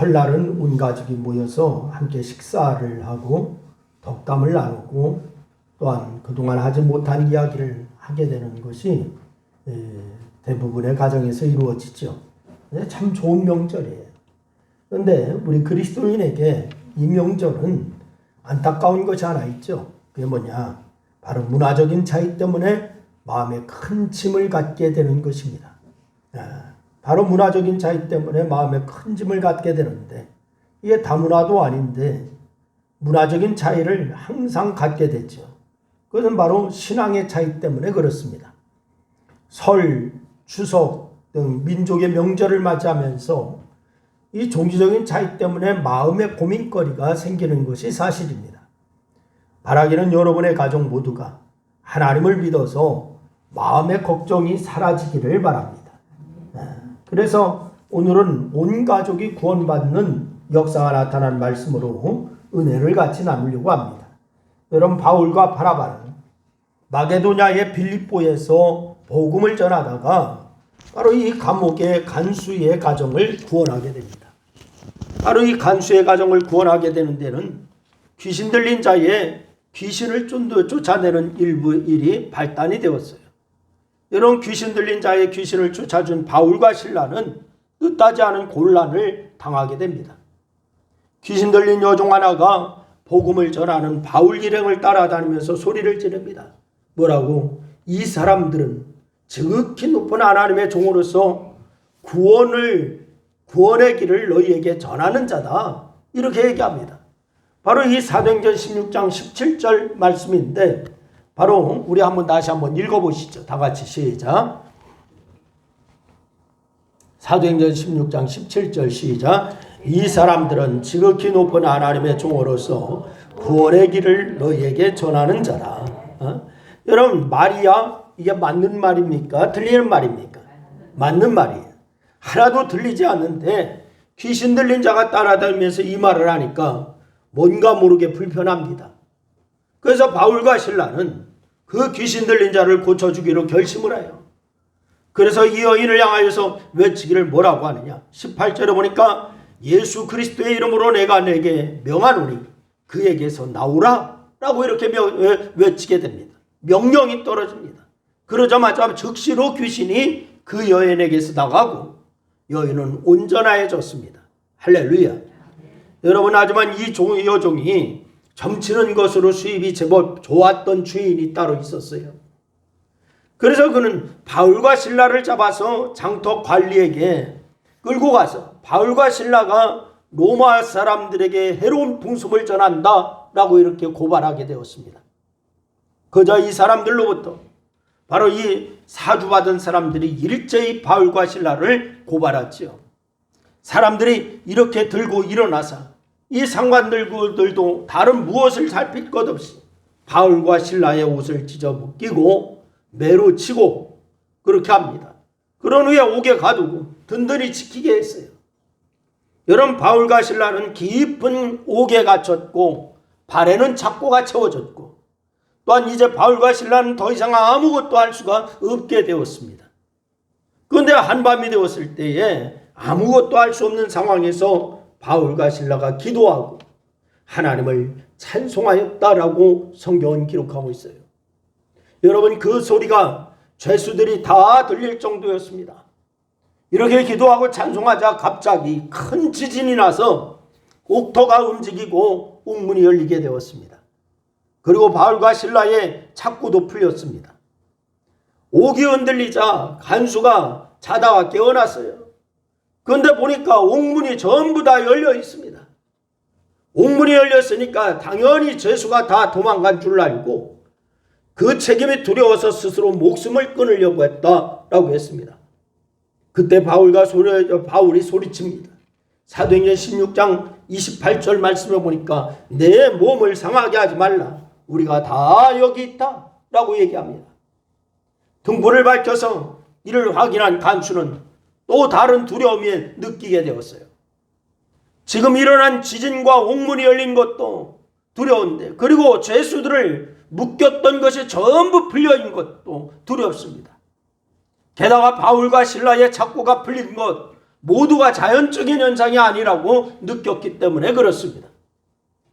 설날은 온 가족이 모여서 함께 식사를 하고 덕담을 나누고 또한 그동안 하지 못한 이야기를 하게 되는 것이 대부분의 가정에서 이루어지죠. 참 좋은 명절이에요. 그런데 우리 그리스도인에게 이 명절은 안타까운 것이 하나 있죠. 그게 뭐냐? 바로 문화적인 차이 때문에 마음에 큰 짐을 갖게 되는 것입니다. 바로 문화적인 차이 때문에 마음에 큰 짐을 갖게 되는데 이게 다문화도 아닌데 문화적인 차이를 항상 갖게 되죠. 그것은 바로 신앙의 차이 때문에 그렇습니다. 설, 추석 등 민족의 명절을 맞이하면서 이 종교적인 차이 때문에 마음의 고민거리가 생기는 것이 사실입니다. 바라기는 여러분의 가족 모두가 하나님을 믿어서 마음의 걱정이 사라지기를 바랍니다. 그래서 오늘은 온 가족이 구원받는 역사가 나타난 말씀으로 은혜를 같이 나누려고 합니다. 여러분, 바울과 바나바는 마게도냐의 빌립보에서 복음을 전하다가 바로 이 감옥의 간수의 가정을 구원하게 됩니다. 바로 이 간수의 가정을 구원하게 되는 데는 귀신 들린 자의 귀신을 쫓아내는 일이 발단이 되었어요. 이런 귀신 들린 자의 귀신을 쫓아준 바울과 실라는 뜻하지 않은 곤란을 당하게 됩니다. 귀신 들린 여종 하나가 복음을 전하는 바울 일행을 따라다니면서 소리를 지릅니다. 뭐라고? 이 사람들은 지극히 높은 하나님의 종으로서 구원의 길을 너희에게 전하는 자다. 이렇게 얘기합니다. 바로 이 사도행전 16장 17절 말씀인데 바로 우리 다시 한번 읽어보시죠. 다 같이 시작. 사도행전 16장 17절 시작. 이 사람들은 지극히 높은 하나님의 종으로서 구원의 길을 너희에게 전하는 자라. 여러분, 말이야 이게 맞는 말입니까? 들리는 말입니까? 맞는 말이에요. 하나도 들리지 않는데 귀신 들린 자가 따라다니면서 이 말을 하니까 뭔가 모르게 불편합니다. 그래서 바울과 실라는 그 귀신 들린 자를 고쳐주기로 결심을 해요. 그래서 이 여인을 향하여서 외치기를 뭐라고 하느냐? 18절에 보니까 예수 그리스도의 이름으로 내가 내게 명하노니 그에게서 나오라 라고 이렇게 외치게 됩니다. 명령이 떨어집니다. 그러자마자 즉시로 귀신이 그 여인에게서 나가고 여인은 온전해졌습니다. 할렐루야. 여러분, 하지만 이 여종이 점치는 것으로 수입이 제법 좋았던 주인이 따로 있었어요. 그래서 그는 바울과 실라를 잡아서 장터 관리에게 끌고 가서 바울과 실라가 로마 사람들에게 해로운 풍습을 전한다라고 이렇게 고발하게 되었습니다. 그저 이 사람들로부터 바로 이 사주받은 사람들이 일제히 바울과 실라를 고발하지요. 사람들이 이렇게 들고 일어나서 이 상관들도 다른 무엇을 살필 것 없이 바울과 실라의 옷을 찢어 벗기고 매로 치고 그렇게 합니다. 그런 후에 옥에 가두고 든든히 지키게 했어요. 여러분, 바울과 실라는 깊은 옥에 갇혔고 발에는 착고가 채워졌고 또한 이제 바울과 실라는 더 이상 아무것도 할 수가 없게 되었습니다. 그런데 한밤이 되었을 때에 아무것도 할 수 없는 상황에서 바울과 실라가 기도하고 하나님을 찬송하였다라고 성경은 기록하고 있어요. 여러분, 그 소리가 죄수들이 다 들릴 정도였습니다. 이렇게 기도하고 찬송하자 갑자기 큰 지진이 나서 옥토가 움직이고 옥문이 열리게 되었습니다. 그리고 바울과 실라의 착고도 풀렸습니다. 옥이 흔들리자 간수가 자다가 깨어났어요. 그런데 보니까 옥문이 전부 다 열려 있습니다. 옥문이 열렸으니까 당연히 죄수가 다 도망간 줄 알고 그 책임이 두려워서 스스로 목숨을 끊으려고 했다라고 했습니다. 그때 바울이 소리칩니다. 사도행전 16장 28절 말씀에 보니까 내 몸을 상하게 하지 말라. 우리가 다 여기 있다 라고 얘기합니다. 등불을 밝혀서 이를 확인한 간수는 또 다른 두려움을 느끼게 되었어요. 지금 일어난 지진과 옥문이 열린 것도 두려운데 그리고 죄수들을 묶였던 것이 전부 풀려진 것도 두렵습니다. 게다가 바울과 실라의 착고가 풀린 것 모두가 자연적인 현상이 아니라고 느꼈기 때문에 그렇습니다.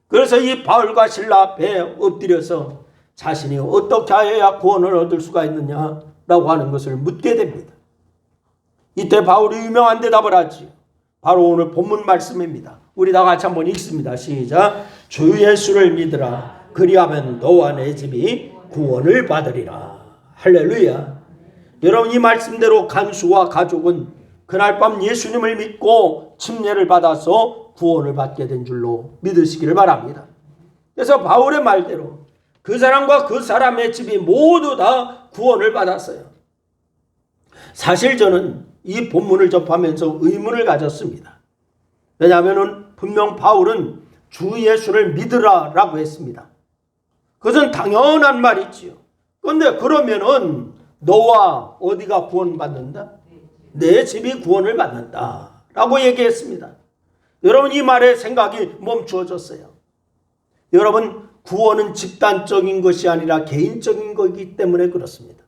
그래서 이 바울과 실라 앞에 엎드려서 자신이 어떻게 하여야 구원을 얻을 수가 있느냐라고 하는 것을 묻게 됩니다. 이때 바울이 유명한 대답을 하지요. 바로 오늘 본문 말씀입니다. 우리 다 같이 한번 읽습니다. 시작. 주 예수를 믿으라. 그리하면 너와 내 집이 구원을 받으리라. 할렐루야. 여러분, 이 말씀대로 간수와 가족은 그날 밤 예수님을 믿고 침례를 받아서 구원을 받게 된 줄로 믿으시기를 바랍니다. 그래서 바울의 말대로 그 사람과 그 사람의 집이 모두 다 구원을 받았어요. 사실 저는 이 본문을 접하면서 의문을 가졌습니다. 왜냐하면 분명 바울은 주 예수를 믿으라 라고 했습니다. 그것은 당연한 말이지요. 그런데 그러면은 너와 어디가 구원받는다? 내 집이 구원을 받는다 라고 얘기했습니다. 여러분, 이 말에 생각이 멈추어졌어요. 여러분, 구원은 집단적인 것이 아니라 개인적인 거기 때문에 그렇습니다.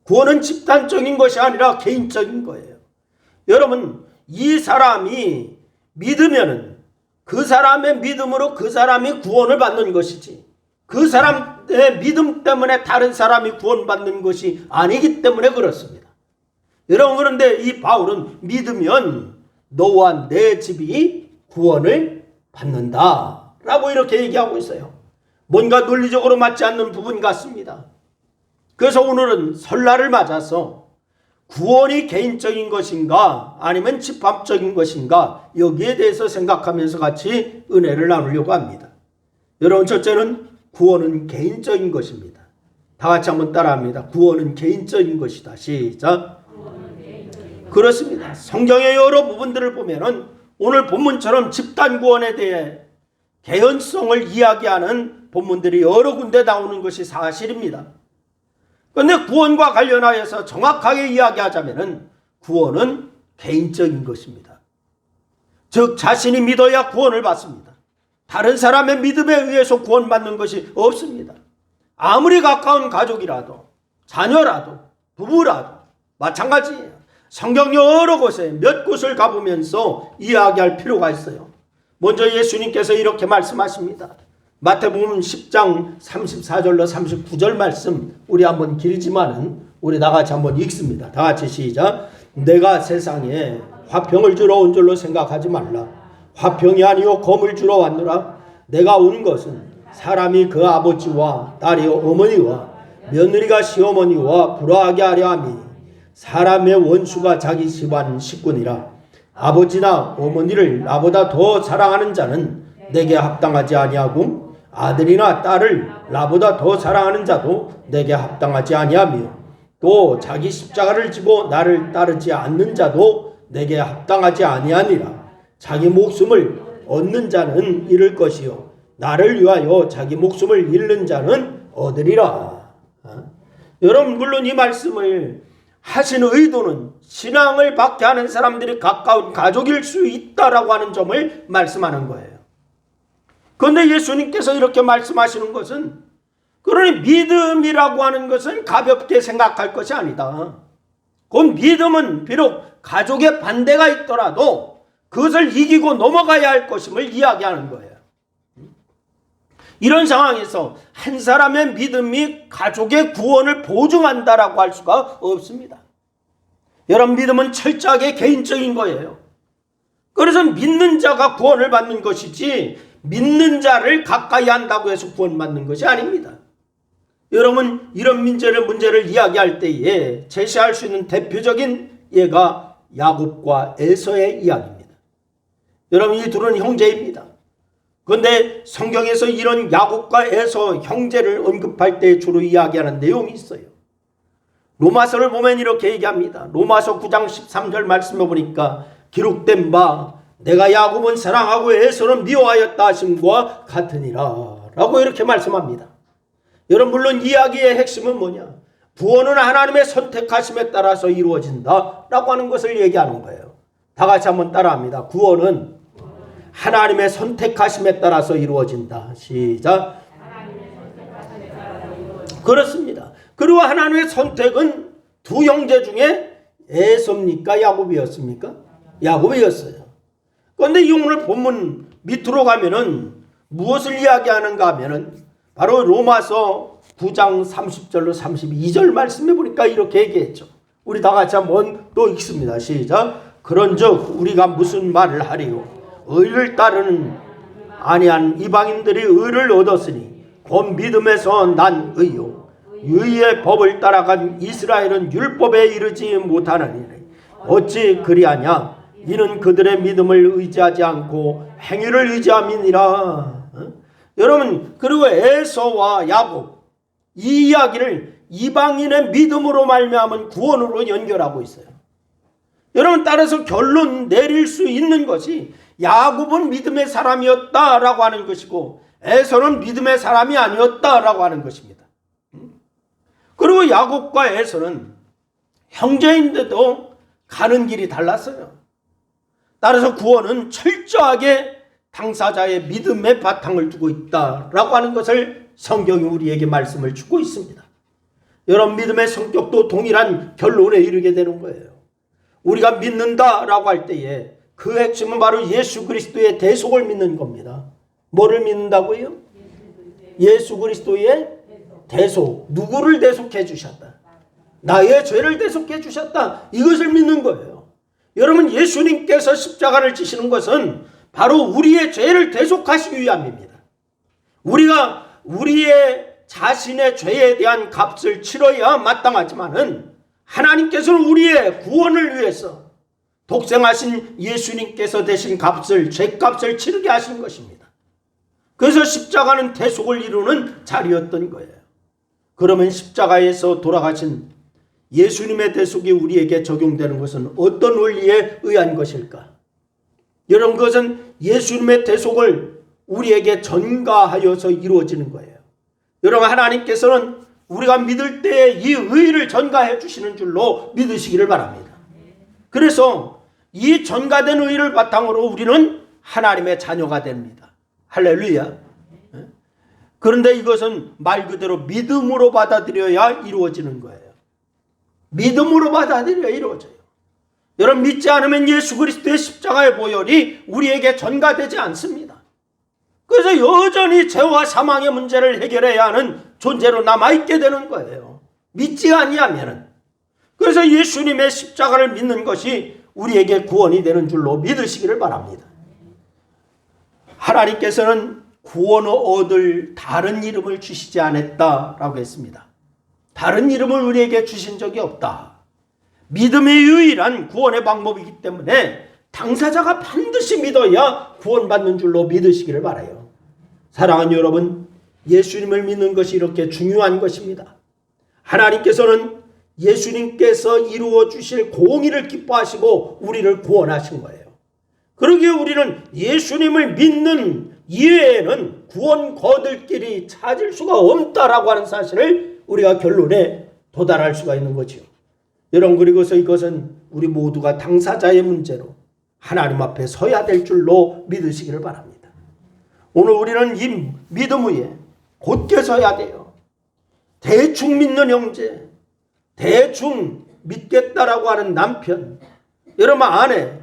구원은 집단적인 것이 아니라 개인적인 거예요. 여러분, 이 사람이 믿으면은 그 사람의 믿음으로 그 사람이 구원을 받는 것이지, 그 사람의 믿음 때문에 다른 사람이 구원받는 것이 아니기 때문에 그렇습니다. 여러분, 그런데 이 바울은 믿으면 너와 내 집이 구원을 받는다 라고 이렇게 얘기하고 있어요. 뭔가 논리적으로 맞지 않는 부분 같습니다. 그래서 오늘은 설날을 맞아서 구원이 개인적인 것인가 아니면 집합적인 것인가, 여기에 대해서 생각하면서 같이 은혜를 나누려고 합니다. 여러분, 첫째는 구원은 개인적인 것입니다. 다 같이 한번 따라합니다. 구원은 개인적인 것이다. 시작. 그렇습니다. 성경의 여러 부분들을 보면은 오늘 본문처럼 집단 구원에 대해 개연성을 이야기하는 본문들이 여러 군데 나오는 것이 사실입니다. 그런데 구원과 관련하여서 정확하게 이야기하자면은 구원은 개인적인 것입니다. 즉, 자신이 믿어야 구원을 받습니다. 다른 사람의 믿음에 의해서 구원받는 것이 없습니다. 아무리 가까운 가족이라도, 자녀라도, 부부라도 마찬가지예요. 성경 여러 곳에 몇 곳을 가보면서 이야기할 필요가 있어요. 먼저 예수님께서 이렇게 말씀하십니다. 마태복음 10장 34절로 39절 말씀, 우리 한번 길지만은 우리 다 같이 한번 읽습니다. 다 같이 시작. 내가 세상에 화평을 주러 온 줄로 생각하지 말라. 화평이 아니요 검을 주러 왔노라. 내가 온 것은 사람이 그 아버지와 딸이 어머니와 며느리가 시어머니와 불화하게 하려 함이, 사람의 원수가 자기 집안 식구니라. 아버지나 어머니를 나보다 더 사랑하는 자는 내게 합당하지 아니하고, 아들이나 딸을 나보다 더 사랑하는 자도 내게 합당하지 아니하며, 또 자기 십자가를 지고 나를 따르지 않는 자도 내게 합당하지 아니하니라. 자기 목숨을 얻는 자는 잃을 것이요 나를 위하여 자기 목숨을 잃는 자는 얻으리라. 여러분, 물론 이 말씀을 하신 의도는 신앙을 받게 하는 사람들이 가까운 가족일 수 있다라고 하는 점을 말씀하는 거예요. 그런데 예수님께서 이렇게 말씀하시는 것은, 그러니 믿음이라고 하는 것은 가볍게 생각할 것이 아니다. 그 믿음은 비록 가족의 반대가 있더라도 그것을 이기고 넘어가야 할 것임을 이야기하는 거예요. 이런 상황에서 한 사람의 믿음이 가족의 구원을 보증한다라고 할 수가 없습니다. 여러분, 믿음은 철저하게 개인적인 거예요. 그래서 믿는 자가 구원을 받는 것이지 믿는 자를 가까이 한다고 해서 구원받는 것이 아닙니다. 여러분, 이런 문제를 이야기할 때에 제시할 수 있는 대표적인 예가 야곱과 에서의 이야기입니다. 여러분, 이 둘은 형제입니다. 그런데 성경에서 이런 야곱과 에서 형제를 언급할 때 주로 이야기하는 내용이 있어요. 로마서를 보면 이렇게 얘기합니다. 로마서 9장 13절 말씀해 보니까 기록된 바 내가 야곱은 사랑하고 에서는 미워하였다 하심과 같으니라 라고 이렇게 말씀합니다. 여러분, 물론 이야기의 핵심은 뭐냐? 구원은 하나님의 선택하심에 따라서 이루어진다 라고 하는 것을 얘기하는 거예요. 다 같이 한번 따라합니다. 구원은 하나님의 선택하심에 따라서 이루어진다. 시작. 그렇습니다. 그리고 하나님의 선택은 두 형제 중에 에서입니까? 야곱이었습니까? 야곱이었어요. 그런데 이 오늘 본문 밑으로 가면은 무엇을 이야기하는가 하면은 바로 로마서 9장 30절로 32절 말씀해 보니까 이렇게 얘기했죠. 우리 다 같이 한번 또 읽습니다. 시작. 그런즉 우리가 무슨 말을 하리요? 의를 따르는 아니한 이방인들이 의를 얻었으니 곧 믿음에서 난 의요. 의의 법을 따라간 이스라엘은 율법에 이르지 못하느니 어찌 그리하냐? 이는 그들의 믿음을 의지하지 않고 행위를 의지함이니라. 여러분, 그리고 에서와 야곱 이 이야기를 이방인의 믿음으로 말미암은 구원으로 연결하고 있어요. 여러분, 따라서 결론 내릴 수 있는 것이 야곱은 믿음의 사람이었다라고 하는 것이고 에서는 믿음의 사람이 아니었다라고 하는 것입니다. 그리고 야곱과 에서는 형제인데도 가는 길이 달랐어요. 따라서 구원은 철저하게 당사자의 믿음의 바탕을 두고 있다라고 하는 것을 성경이 우리에게 말씀을 주고 있습니다. 여러분, 믿음의 성격도 동일한 결론에 이르게 되는 거예요. 우리가 믿는다라고 할 때에 그 핵심은 바로 예수 그리스도의 대속을 믿는 겁니다. 뭐를 믿는다고요? 예수 그리스도의 대속. 누구를 대속해 주셨다? 나의 죄를 대속해 주셨다. 이것을 믿는 거예요. 여러분, 예수님께서 십자가를 지시는 것은 바로 우리의 죄를 대속하시기 위함입니다. 우리가 우리의 자신의 죄에 대한 값을 치러야 마땅하지만은 하나님께서는 우리의 구원을 위해서 독생하신 예수님께서 대신 값을, 죄값을 치르게 하신 것입니다. 그래서 십자가는 대속을 이루는 자리였던 거예요. 그러면 십자가에서 돌아가신 예수님의 대속이 우리에게 적용되는 것은 어떤 원리에 의한 것일까? 여러분, 그것은 예수님의 대속을 우리에게 전가하여서 이루어지는 거예요. 여러분, 하나님께서는 우리가 믿을 때 이 의를 전가해 주시는 줄로 믿으시기를 바랍니다. 그래서 이 전가된 의를 바탕으로 우리는 하나님의 자녀가 됩니다. 할렐루야. 그런데 이것은 말 그대로 믿음으로 받아들여야 이루어지는 거예요. 믿음으로 받아들여야 이루어져요. 여러분, 믿지 않으면 예수 그리스도의 십자가의 보혈이 우리에게 전가되지 않습니다. 그래서 여전히 죄와 사망의 문제를 해결해야 하는 존재로 남아있게 되는 거예요. 믿지 아니하면은. 그래서 예수님의 십자가를 믿는 것이 우리에게 구원이 되는 줄로 믿으시기를 바랍니다. 하나님께서는 구원을 얻을 다른 이름을 주시지 않았다라고 했습니다. 다른 이름을 우리에게 주신 적이 없다. 믿음의 유일한 구원의 방법이기 때문에 당사자가 반드시 믿어야 구원받는 줄로 믿으시기를 바라요. 사랑하는 여러분, 예수님을 믿는 것이 이렇게 중요한 것입니다. 하나님께서는 예수님께서 이루어 주실 공의를 기뻐하시고 우리를 구원하신 거예요. 그러기에 우리는 예수님을 믿는 이외에는 구원 거둘 길이 찾을 수가 없다라고 하는 사실을 우리가 결론에 도달할 수가 있는 거죠. 여러분, 그리고서 이것은 우리 모두가 당사자의 문제로 하나님 앞에 서야 될 줄로 믿으시기를 바랍니다. 오늘 우리는 이 믿음 위에 곧게 서야 돼요. 대충 믿는 형제, 대충 믿겠다라고 하는 남편, 여러분 아내,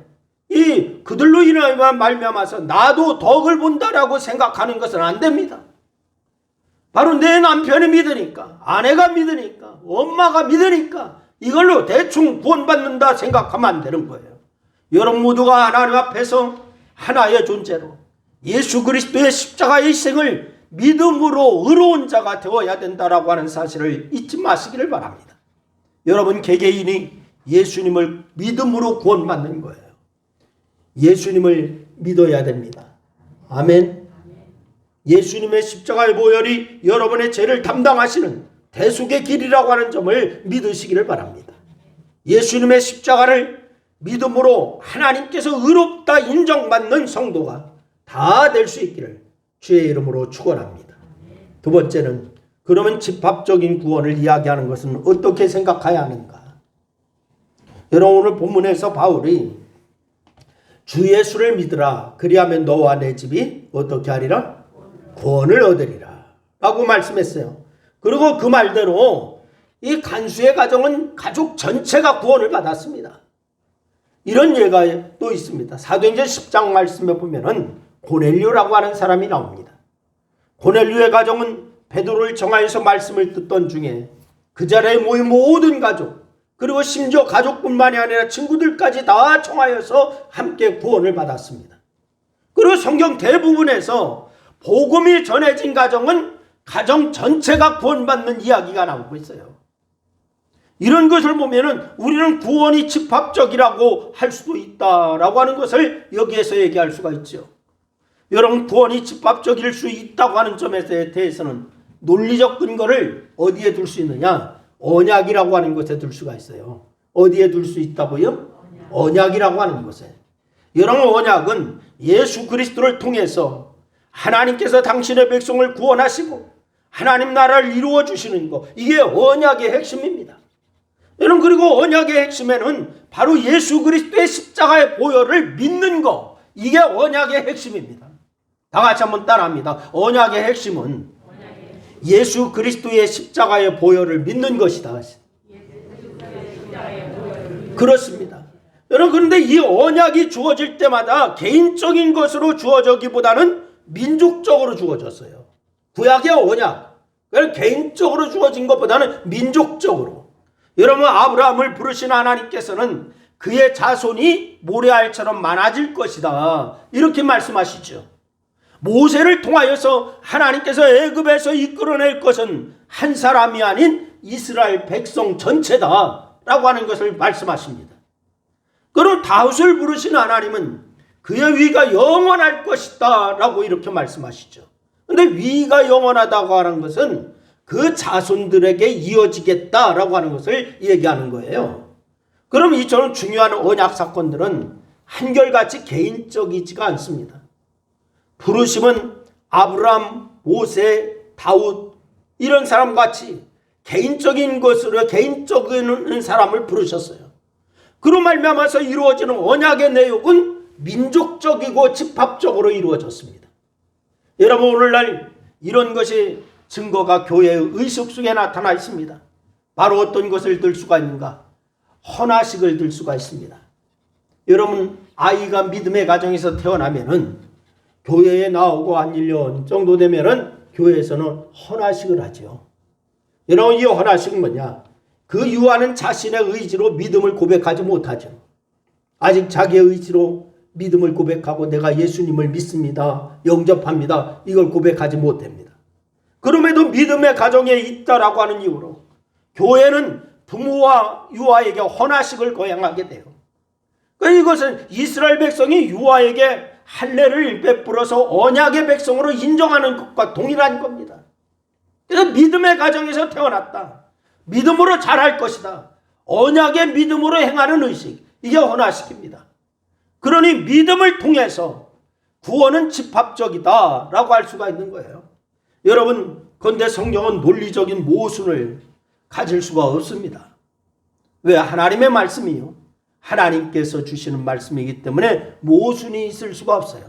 이 그들로 인하여 말미암아서 나도 덕을 본다라고 생각하는 것은 안 됩니다. 바로 내 남편이 믿으니까, 아내가 믿으니까, 엄마가 믿으니까 이걸로 대충 구원받는다 생각하면 안 되는 거예요. 여러분 모두가 하나님 앞에서 하나의 존재로 예수 그리스도의 십자가의 희생을 믿음으로 의로운 자가 되어야 된다라고 하는 사실을 잊지 마시기를 바랍니다. 여러분 개개인이 예수님을 믿음으로 구원받는 거예요. 예수님을 믿어야 됩니다. 아멘. 예수님의 십자가의 보혈이 여러분의 죄를 담당하시는 대속의 길이라고 하는 점을 믿으시기를 바랍니다. 예수님의 십자가를 믿음으로 하나님께서 의롭다 인정받는 성도가 다 될 수 있기를 주의 이름으로 축원합니다. 두 번째는 그러면 집합적인 구원을 이야기하는 것은 어떻게 생각해야 하는가? 여러분 오늘 본문에서 바울이 주 예수를 믿으라 그리하면 너와 내 집이 어떻게 하리라? 구원을 얻으리라 라고 말씀했어요. 그리고 그 말대로 이 간수의 가정은 가족 전체가 구원을 받았습니다. 이런 예가 또 있습니다. 사도행전 10장 말씀에 보면은 고넬료라고 하는 사람이 나옵니다. 고넬료의 가정은 베드로를 정하여서 말씀을 듣던 중에 그 자리에 모인 모든 가족, 그리고 심지어 가족뿐만이 아니라 친구들까지 다 청하여서 함께 구원을 받았습니다. 그리고 성경 대부분에서 복음이 전해진 가정은 가정 전체가 구원받는 이야기가 나오고 있어요. 이런 것을 보면은 우리는 구원이 집합적이라고 할 수도 있다라고 하는 것을 여기에서 얘기할 수가 있죠. 여러분, 구원이 집합적일 수 있다고 하는 점에 대해서는 논리적 근거를 어디에 둘 수 있느냐? 언약이라고 하는 것에 둘 수가 있어요. 어디에 둘 수 있다고요? 언약이라고 하는 것에. 여러분, 언약은 예수 그리스도를 통해서 하나님께서 당신의 백성을 구원하시고 하나님 나라를 이루어 주시는 것, 이게 언약의 핵심입니다. 여러분, 그리고 언약의 핵심에는 바로 예수 그리스도의 십자가의 보혈을 믿는 것, 이게 언약의 핵심입니다. 다 같이 한번 따라합니다. 언약의 핵심은 예수 그리스도의 십자가의 보혈을 믿는 것이다. 그렇습니다. 여러분, 그런데 이 언약이 주어질 때마다 개인적인 것으로 주어지기보다는 민족적으로 주어졌어요. 구약의 언약, 개인적으로 주어진 것보다는 민족적으로. 여러분, 아브라함을 부르신 하나님께서는 그의 자손이 모래알처럼 많아질 것이다, 이렇게 말씀하시죠. 모세를 통하여서 하나님께서 애굽에서 이끌어낼 것은 한 사람이 아닌 이스라엘 백성 전체다라고 하는 것을 말씀하십니다. 그럼 다윗을 부르신 하나님은 그의 위가 영원할 것이다 라고 이렇게 말씀하시죠. 그런데 위가 영원하다고 하는 것은 그 자손들에게 이어지겠다라고 하는 것을 얘기하는 거예요. 그럼 이처럼 중요한 언약 사건들은 한결같이 개인적이지가 않습니다. 부르심은 아브라함, 모세, 다윗 이런 사람같이 개인적인 것으로 개인적인 사람을 부르셨어요. 그로 말미암아서 이루어지는 언약의 내용은 민족적이고 집합적으로 이루어졌습니다. 여러분, 오늘날 이런 것이 증거가 교회의 의식 속에 나타나 있습니다. 바로 어떤 것을 들 수가 있는가? 헌화식을 들 수가 있습니다. 여러분, 아이가 믿음의 가정에서 태어나면은 교회에 나오고 한 1년 정도 되면은 교회에서는 헌화식을 하죠. 여러분, 이 헌화식은 뭐냐? 그 유아는 자신의 의지로 믿음을 고백하지 못하죠. 아직 자기의 의지로 믿음을 고백하고 내가 예수님을 믿습니다, 영접합니다, 이걸 고백하지 못합니다. 그럼에도 믿음의 가정에 있다라고 하는 이유로 교회는 부모와 유아에게 헌화식을 거행하게 돼요. 이것은 이스라엘 백성이 유아에게 할례를 베풀어서 언약의 백성으로 인정하는 것과 동일한 겁니다. 그래서 믿음의 가정에서 태어났다, 믿음으로 자랄 것이다, 언약의 믿음으로 행하는 의식, 이게 헌화식입니다. 그러니 믿음을 통해서 구원은 집합적이다 라고 할 수가 있는 거예요. 여러분, 그런데 성경은 논리적인 모순을 가질 수가 없습니다. 왜? 하나님의 말씀이요, 하나님께서 주시는 말씀이기 때문에 모순이 있을 수가 없어요.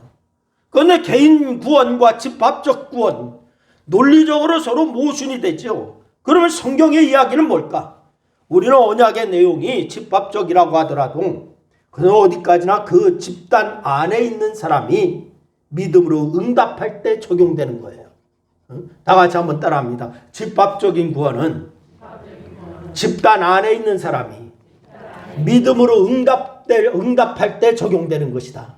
그런데 개인 구원과 집합적 구원, 논리적으로 서로 모순이 되죠. 그러면 성경의 이야기는 뭘까? 우리는 언약의 내용이 집합적이라고 하더라도 그는 어디까지나 그 집단 안에 있는 사람이 믿음으로 응답할 때 적용되는 거예요. 다 같이 한번 따라합니다. 집합적인 구원은 집단 안에 있는 사람이 믿음으로 응답할 때 적용되는 것이다.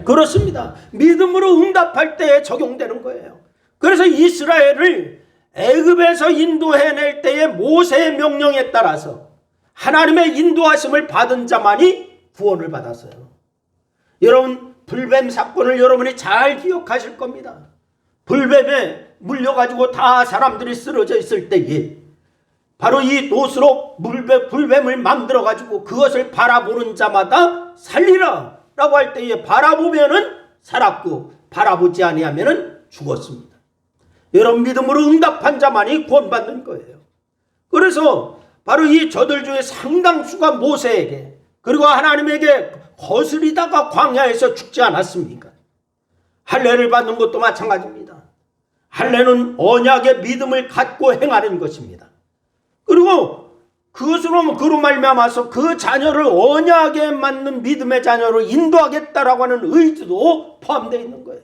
그렇습니다. 믿음으로 응답할 때 적용되는 거예요. 그래서 이스라엘을 애굽에서 인도해낼 때의 모세의 명령에 따라서 하나님의 인도하심을 받은 자만이 구원을 받았어요. 여러분, 불뱀 사건을 여러분이 잘 기억하실 겁니다. 불뱀에 물려가지고 다 사람들이 쓰러져 있을 때에 바로 이 돛으로 불뱀을 만들어가지고 그것을 바라보는 자마다 살리라 라고 할 때에 바라보면은 살았고 바라보지 아니하면은 죽었습니다. 여러분, 믿음으로 응답한 자만이 구원받는 거예요. 그래서 바로 이 저들 중에 상당수가 모세에게 그리고 하나님에게 거스리다가 광야에서 죽지 않았습니까? 할례를 받는 것도 마찬가지입니다. 할례는 언약의 믿음을 갖고 행하는 것입니다. 그리고 그로 말미암아서 그 자녀를 언약에 맞는 믿음의 자녀로 인도하겠다라고 하는 의지도 포함되어 있는 거예요.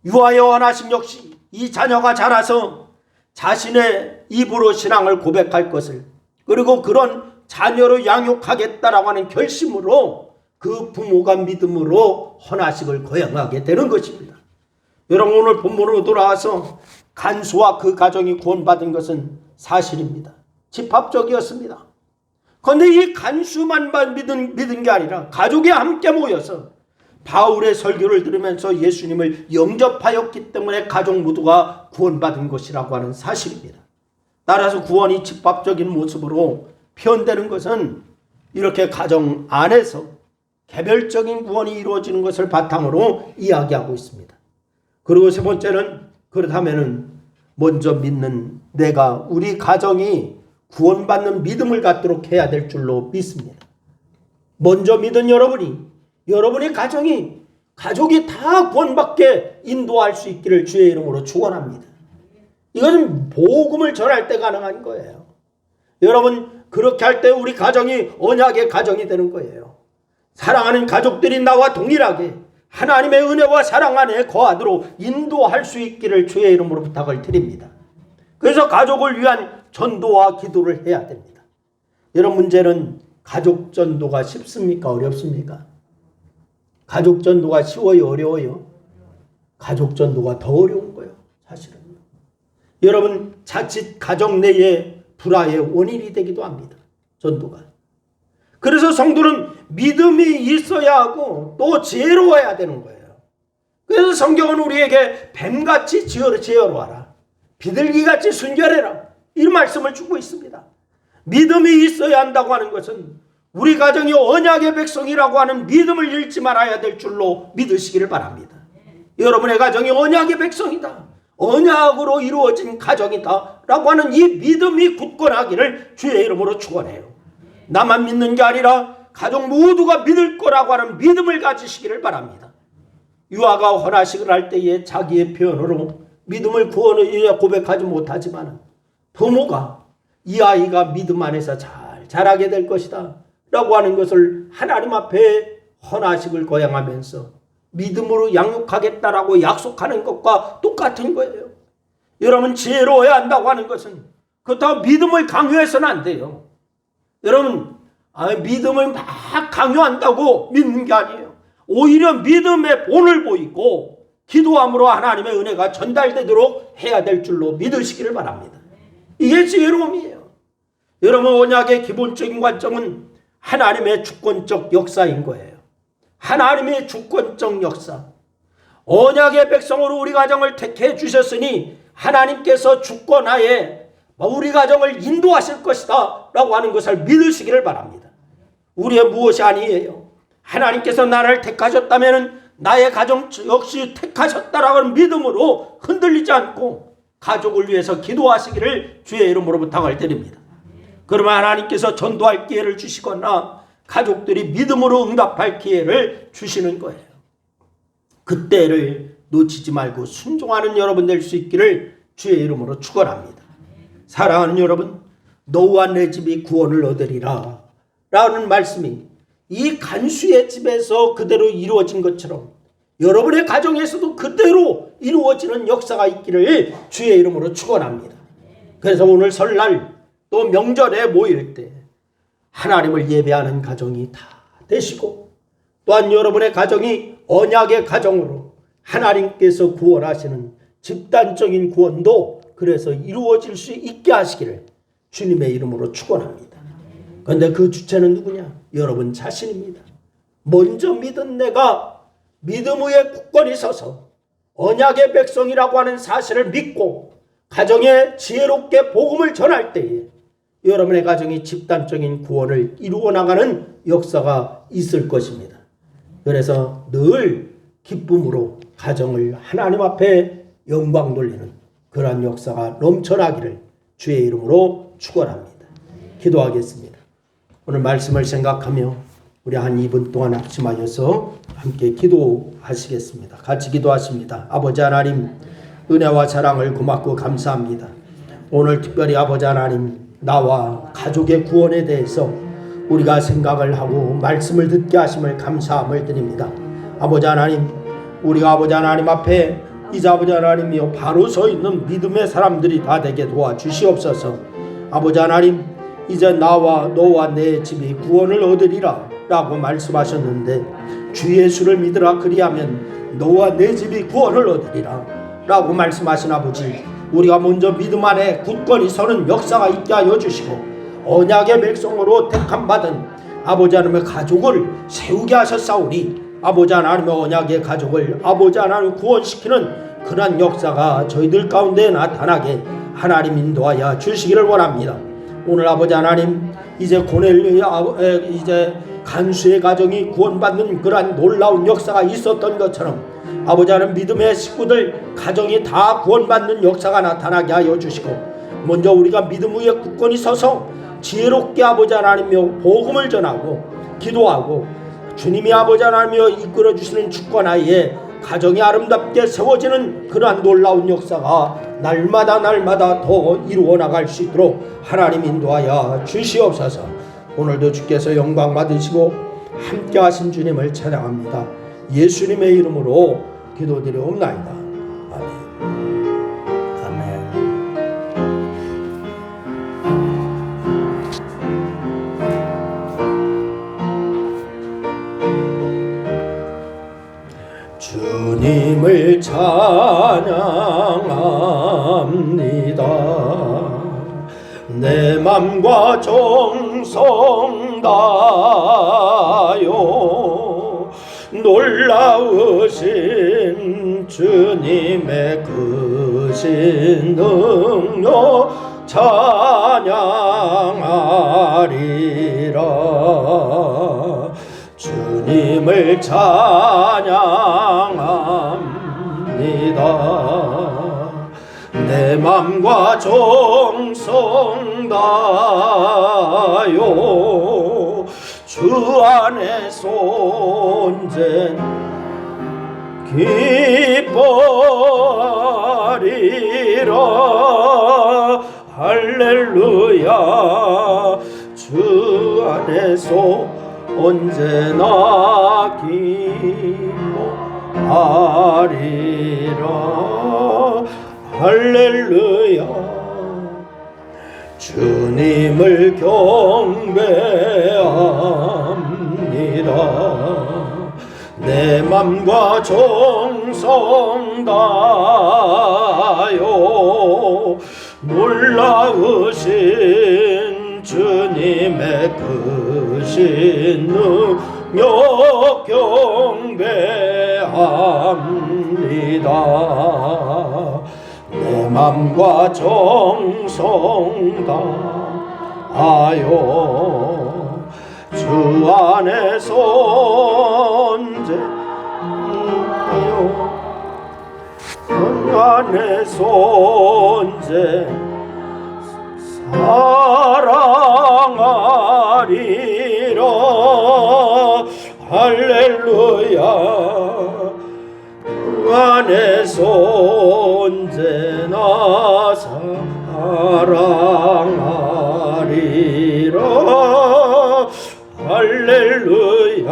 유아의 원하심 역시 이 자녀가 자라서 자신의 입으로 신앙을 고백할 것을, 그리고 그런 자녀로 양육하겠다라고 하는 결심으로 그 부모가 믿음으로 헌화식을 거행하게 되는 것입니다. 여러분, 오늘 본문으로 돌아와서 간수와 그 가정이 구원받은 것은 사실입니다. 집합적이었습니다. 그런데 이 간수만 믿은 게 아니라 가족이 함께 모여서 바울의 설교를 들으면서 예수님을 영접하였기 때문에 가족 모두가 구원받은 것이라고 하는 사실입니다. 따라서 구원이 집합적인 모습으로 표현되는 것은 이렇게 가정 안에서 개별적인 구원이 이루어지는 것을 바탕으로 이야기하고 있습니다. 그리고 세 번째는, 그렇다면은 먼저 믿는 내가, 우리 가정이 구원받는 믿음을 갖도록 해야 될 줄로 믿습니다. 먼저 믿은 여러분의 가족이 다 구원받게 인도할 수 있기를 주의 이름으로 축원합니다. 이것은 복음을 전할 때 가능한 거예요. 여러분, 그렇게 할 때 우리 가정이 언약의 가정이 되는 거예요. 사랑하는 가족들이 나와 동일하게 하나님의 은혜와 사랑 안에 거하도록 인도할 수 있기를 주의 이름으로 부탁을 드립니다. 그래서 가족을 위한 전도와 기도를 해야 됩니다. 여러분, 문제는 가족 전도가 쉽습니까? 어렵습니까? 가족 전도가 쉬워요? 어려워요? 가족 전도가 더 어려운 거예요, 사실은. 여러분, 자칫 가정 내에 불화의 원인이 되기도 합니다, 전도가. 그래서 성도는 믿음이 있어야 하고 또 지혜로워야 되는 거예요. 그래서 성경은 우리에게 뱀같이 지혜로워하라, 비둘기같이 순결해라, 이 말씀을 주고 있습니다. 믿음이 있어야 한다고 하는 것은 우리 가정이 언약의 백성이라고 하는 믿음을 잃지 말아야 될 줄로 믿으시기를 바랍니다. 여러분의 가정이 언약의 백성이다, 언약으로 이루어진 가정이다 라고 하는 이 믿음이 굳건하기를 주의 이름으로 축원해요. 나만 믿는 게 아니라 가족 모두가 믿을 거라고 하는 믿음을 가지시기를 바랍니다. 유아가 헌화식을 할 때에 자기의 표현으로 믿음을 구원을 고백하지 못하지만 부모가 이 아이가 믿음 안에서 잘 자라게 될 것이다 라고 하는 것을 하나님 앞에 헌화식을 거행하면서 믿음으로 양육하겠다라고 약속하는 것과 똑같은 거예요. 여러분, 지혜로워야 한다고 하는 것은 그렇다고 믿음을 강요해서는 안 돼요. 여러분, 믿음을 막 강요한다고 믿는 게 아니에요. 오히려 믿음의 본을 보이고 기도함으로 하나님의 은혜가 전달되도록 해야 될 줄로 믿으시기를 바랍니다. 이게 지혜로움이에요. 여러분, 언약의 기본적인 관점은 하나님의 주권적 역사인 거예요. 하나님의 주권적 역사. 언약의 백성으로 우리 가정을 택해 주셨으니 하나님께서 주권하에 우리 가정을 인도하실 것이다 라고 하는 것을 믿으시기를 바랍니다. 우리의 무엇이 아니에요. 하나님께서 나를 택하셨다면 나의 가정 역시 택하셨다라고 하는 믿음으로 흔들리지 않고 가족을 위해서 기도하시기를 주의 이름으로 부탁을 드립니다. 그러면 하나님께서 전도할 기회를 주시거나 가족들이 믿음으로 응답할 기회를 주시는 거예요. 그때를 놓치지 말고 순종하는 여러분 될 수 있기를 주의 이름으로 축원합니다. 사랑하는 여러분, 너와 내 집이 구원을 얻으리라 라는 말씀이 이 간수의 집에서 그대로 이루어진 것처럼 여러분의 가정에서도 그대로 이루어지는 역사가 있기를 주의 이름으로 축원합니다. 그래서 오늘 설날 또 명절에 모일 때 하나님을 예배하는 가정이 다 되시고, 또한 여러분의 가정이 언약의 가정으로 하나님께서 구원하시는 집단적인 구원도 그래서 이루어질 수 있게 하시기를 주님의 이름으로 축원합니다. 그런데 그 주체는 누구냐? 여러분 자신입니다. 먼저 믿은 내가 믿음 위에 굳건히 서서 언약의 백성이라고 하는 사실을 믿고 가정에 지혜롭게 복음을 전할 때에 여러분의 가정이 집단적인 구원을 이루어 나가는 역사가 있을 것입니다. 그래서 늘 기쁨으로 가정을 하나님 앞에 영광 돌리는 그러한 역사가 넘쳐나기를 주의 이름으로 축원합니다. 기도하겠습니다. 오늘 말씀을 생각하며 우리 한 2분 동안 합심하여서 함께 기도하시겠습니다. 같이 기도하십니다. 아버지 하나님, 은혜와 사랑을 고맙고 감사합니다. 오늘 특별히 아버지 하나님, 나와 가족의 구원에 대해서 우리가 생각을 하고 말씀을 듣게 하심을 감사함을 드립니다. 아버지 하나님, 우리가 아버지 하나님 앞에 이제 아버지 하나님이여 바로 서 있는 믿음의 사람들이 다 되게 도와주시옵소서. 아버지 하나님, 이제 나와 너와 내 집이 구원을 얻으리라 라고 말씀하셨는데, 주 예수를 믿으라 그리하면 너와 내 집이 구원을 얻으리라 라고 말씀하신 아버지, 우리가 먼저 믿음 안에 굳건히 서는 역사가 있게 하여 주시고 언약의 백성으로 택함받은 아버지 하나님의 가족을 세우게 하셨사오니 아버지 하나님의 언약의 가족을 아버지 하나님 구원시키는 그러한 역사가 저희들 가운데 나타나게 하나님 인도하여 주시기를 원합니다. 오늘 아버지 하나님, 이제 고넬료의 이제 간수의 가정이 구원받는 그러한 놀라운 역사가 있었던 것처럼 아버지 하나님 믿음의 식구들 가정이 다 구원받는 역사가 나타나게 하여 주시고, 먼저 우리가 믿음 위에 굳건히 서서 지혜롭게 아버지 하나님이여 복음을 전하고 기도하고 주님이 아버지 하나님이여 이끌어 주시는 주권하에 가정이 아름답게 세워지는 그러한 놀라운 역사가 날마다 더 이루어 나갈 수 있도록 하나님 인도하여 주시옵소서. 오늘도 주께서 영광 받으시고 함께 하신 주님을 찬양합니다. 예수님의 이름으로 기도드리옵나이다. 아멘. 주님을 찬양합니다. 내 맘과 정성 다하여 놀라우신 주님의 크신 능력 찬양하리라. 주님을 찬양합니다. 내 맘과 정성 다하여 주 안에서 온전 기뻐하리라. 할렐루야. 주 안에서 언제나 기뻐하리라. 할렐루야. 주님을 경배합니다. 내 맘과 정성 다하여 놀라우신 주님의 크신 능력 경배합니다. 내 맘과 정성 다하여 주 안에서 언제나요 주 안에서 언제 사랑하리라. 할렐루야. 주 안에서 언제나 사랑하리라. 할렐루야.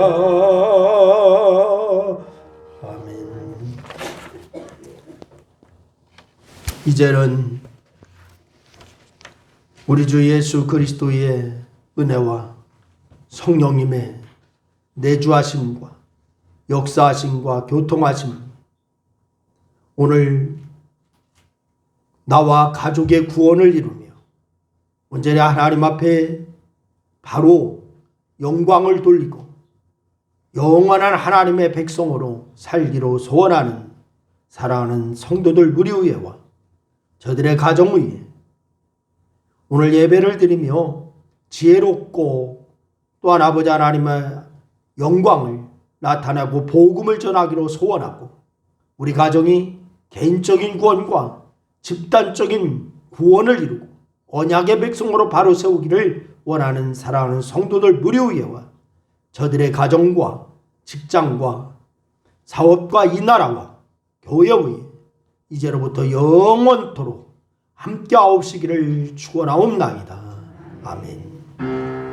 아멘. 이제는 우리 주 예수 그리스도의 은혜와 성령님의 내주하심과 역사하심과 교통하심, 오늘 나와 가족의 구원을 이루며 언제나 하나님 앞에 바로 영광을 돌리고 영원한 하나님의 백성으로 살기로 소원하는 사랑하는 성도들 무리 위에와 저들의 가정 위에 오늘 예배를 드리며 지혜롭고 또한 아버지 하나님의 영광을 나타내고 복음을 전하기로 소원하고, 우리 가정이 개인적인 구원과 집단적인 구원을 이루고 언약의 백성으로 바로 세우기를 원하는 사랑하는 성도들 무리 위에와 저들의 가정과 직장과 사업과 이 나라와 교회 위에 이제로부터 영원토록 함께 하옵시기를 축원하옵나이다. 아멘.